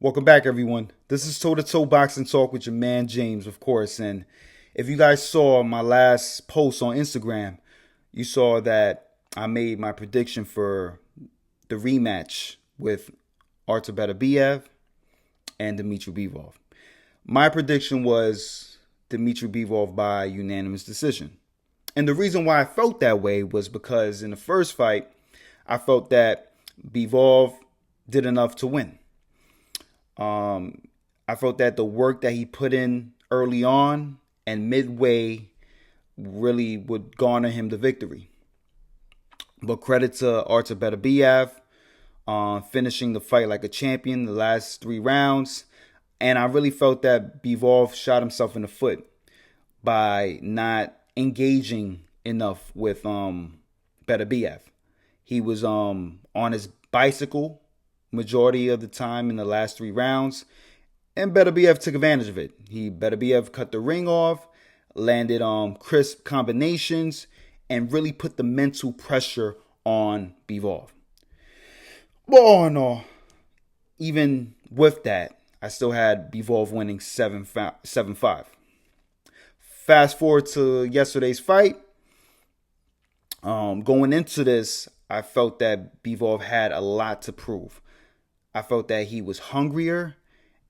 Welcome back, everyone. This is Toe to Toe Boxing Talk with your man James, of course. And if you guys saw my last post on Instagram, you saw that I made my prediction for the rematch with Artur Beterbiev and Dmitry Bivol. My prediction was Dmitry Bivol by unanimous decision. And the reason why I felt that way was because in the first fight, I felt that Bivol did enough to win. I felt that the work that he put in early on and midway really would garner him the victory. But credit to Artur Beterbiev finishing the fight like a champion the last 3 rounds. And I really felt that Bivol shot himself in the foot by not engaging enough with Beterbiev. He was on his bicycle majority of the time in the last 3 rounds, and Beterbiev took advantage of it. Beterbiev cut the ring off, landed crisp combinations, and really put the mental pressure on Bivol. But all in all, even with that, I still had Bivol winning 7-5. Fast forward to yesterday's fight. Going into this, I felt that Bivol had a lot to prove. I felt that he was hungrier,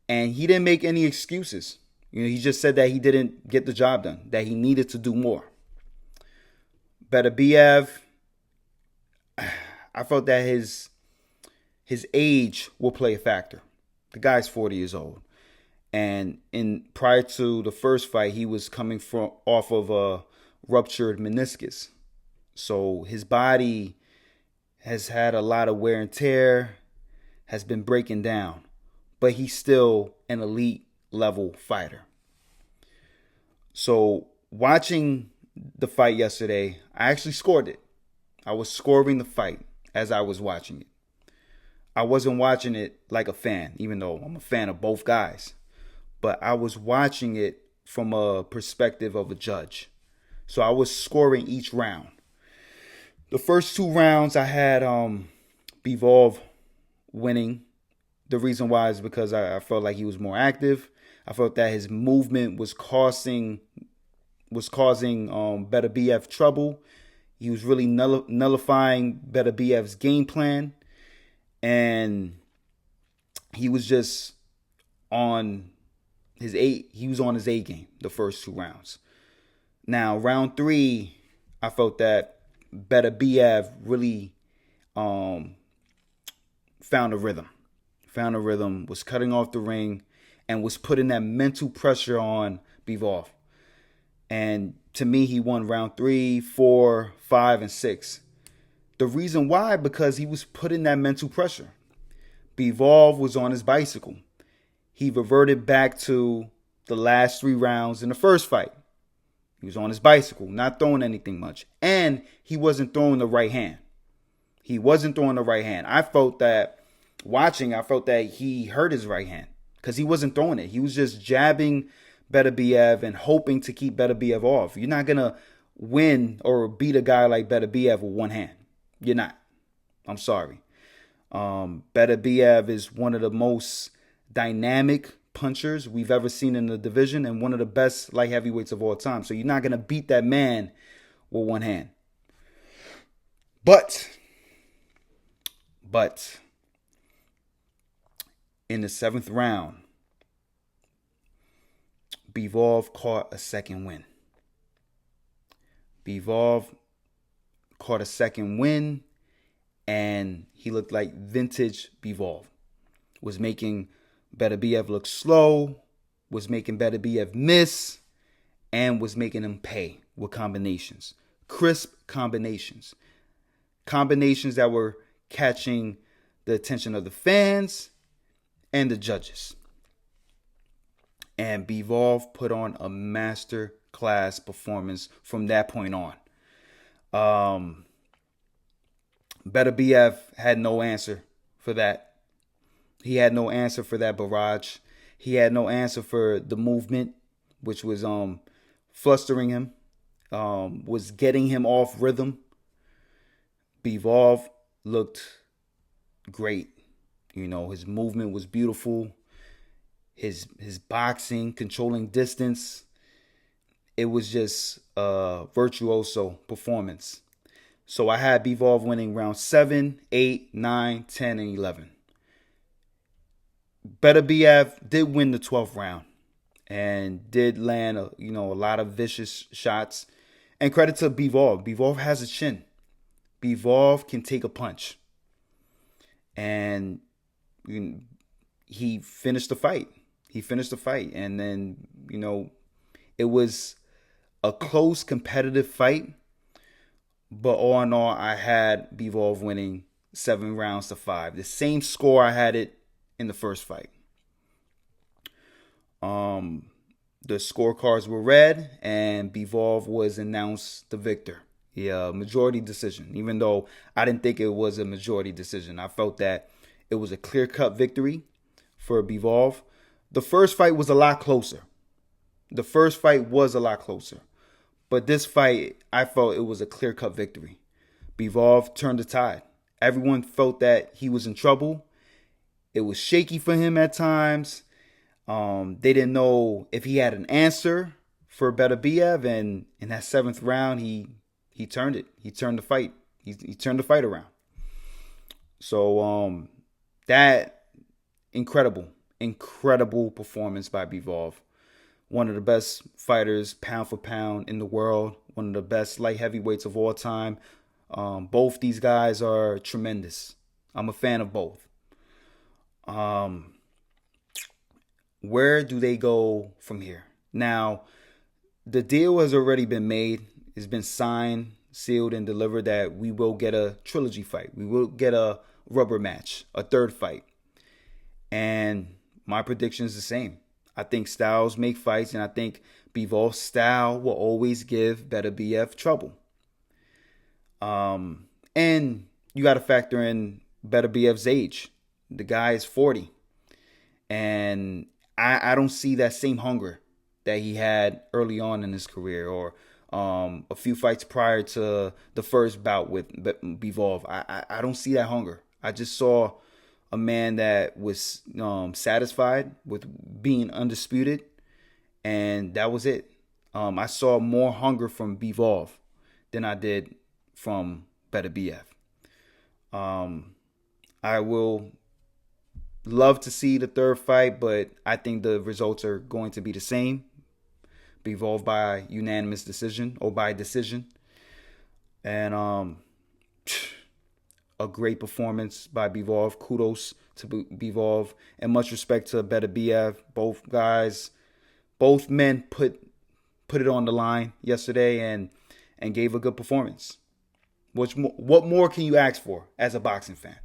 and he didn't make any excuses. He just said that he didn't get the job done, that he needed to do more. Beterbiev, I felt that his age will play a factor. The guy's 40 years old, and prior to the first fight, he was coming off of a ruptured meniscus, so his body has had a lot of wear and tear, has been breaking down, but he's still an elite level fighter. So watching the fight yesterday, I actually scored it. I was scoring the fight as I was watching it. I wasn't watching it like a fan, even though I'm a fan of both guys, but I was watching it from a perspective of a judge. So I was scoring each round. The first 2 rounds I had Bivol winning. The reason why is because I felt like he was more active. I felt that his movement was causing Beterbiev trouble. He was really nullifying Beterbiev's game plan, and he was just on his A. He was on his A game the first 2 rounds. Now round 3, I felt that Beterbiev really found a rhythm, was cutting off the ring, and was putting that mental pressure on Bivol. And to me, he won round 3, 4, 5, and 6. The reason why, because he was putting that mental pressure. Bivol was on his bicycle. He reverted back to the last 3 rounds in the first fight. He was on his bicycle, not throwing anything much. And he wasn't throwing the right hand. I felt that he hurt his right hand because he wasn't throwing it. He was just jabbing Beterbiev and hoping to keep Beterbiev off. You're not going to win or beat a guy like Beterbiev with one hand. You're not. I'm sorry. Beterbiev is one of the most dynamic punchers we've ever seen in the division and one of the best light heavyweights of all time. So you're not going to beat that man with one hand. But in the 7th round, Bivol caught a second win. And he looked like vintage Bivol. Was making Beterbiev look slow, was making Beterbiev miss, and was making him pay with combinations. Crisp combinations. Combinations that were catching the attention of the fans and the judges. And Bivol put on a master class performance from that point on. Beterbiev had no answer for that. He had no answer for that barrage. He had no answer for the movement, which was flustering him, was getting him off rhythm. Bivol looked great. You know, his movement was beautiful. his boxing, controlling distance. It was just a virtuoso performance. So I had Bivol winning round 7, 8, 9, 10, and 11. Beterbiev did win the 12th round and did land a lot of vicious shots. And credit to Bivol. Bivol has a chin. Bivol can take a punch. And he finished the fight. And then, it was a close competitive fight. But all in all, I had Bivol winning 7 rounds to 5. The same score I had it in the first fight. The scorecards were read, and Bivol was announced the victor. Yeah, majority decision. Even though I didn't think it was a majority decision, I felt that it was a clear-cut victory for Bivol. The first fight was a lot closer. But this fight, I felt it was a clear-cut victory. Bivol turned the tide. Everyone felt that he was in trouble. It was shaky for him at times. They didn't know if he had an answer for Beterbiev, and in that 7th round, he turned it. He turned the fight. He turned the fight around. So that incredible performance by Bivol. One of the best fighters, pound for pound, in the world. One of the best light heavyweights of all time. Both these guys are tremendous. I'm a fan of both. Where do they go from here? Now, the deal has already been made. It's been signed, sealed, and delivered that we will get a trilogy fight. We will get a rubber match, a 3rd fight. And my prediction is the same. I think styles make fights, and I think Bivol's style will always give Beterbiev trouble. And you got to factor in Beterbiev's age. The guy is 40. And I don't see that same hunger that he had early on in his career, or a few fights prior to the first bout with Bivol. I don't see that hunger. I just saw a man that was satisfied with being undisputed, and that was it. I saw more hunger from Bivol than I did from Beterbiev. I will love to see the 3rd fight, but I think the results are going to be the same. Bivol by unanimous decision, or by decision. And a great performance by Bivol. Kudos to Bivol, and much respect to Beterbiev. Both men put it on the line yesterday and gave a good performance. What more can you ask for as a boxing fan?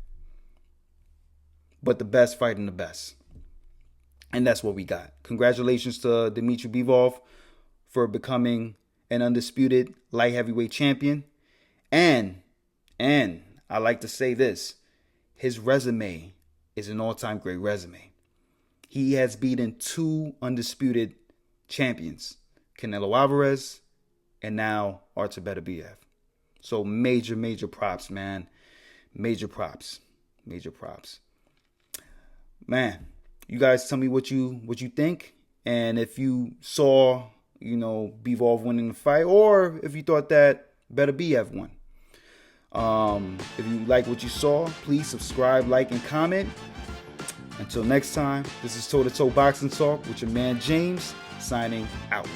But the best fighting the best. And that's what we got. Congratulations to Dmitry Bivol for becoming an undisputed light heavyweight champion. And I like to say this, his resume is an all-time great resume. He has beaten 2 undisputed champions, Canelo Alvarez and now Artur Beterbiev. So major props, man. Major props. Man, you guys tell me what you think, and if you saw, Bivol winning the fight, or if you thought that Beterbiev won. If you like what you saw, please subscribe, like, and comment. Until next time, this is Toe to Toe Boxing Talk with your man James, signing out.